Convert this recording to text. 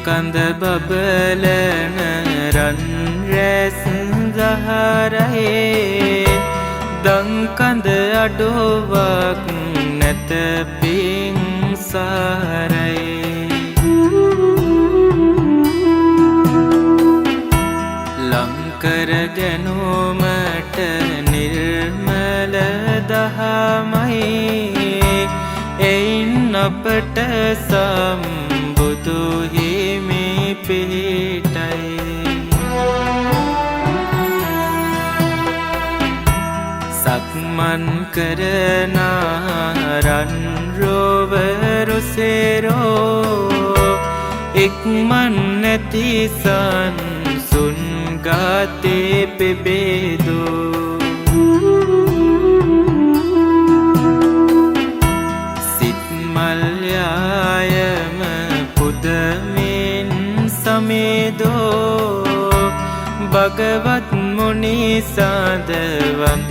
කඳ බබලන රන් රැස් දහරේ දං කඳ අඩුවක් නැත පිංසාරේ ලංකර ගැනුමට නිර්මල දහමයි එයින් අපට සම්බුදු හිමි පිහිටයි සක්මන් කරන රන් රොවරුසෙරෝ ඉක්මන් නැති සංසුන් ගාතේ පෙබේදෝ සිත් මල්යායම පුදමින් සමේදෝ භගවත් මුනි සාදවම්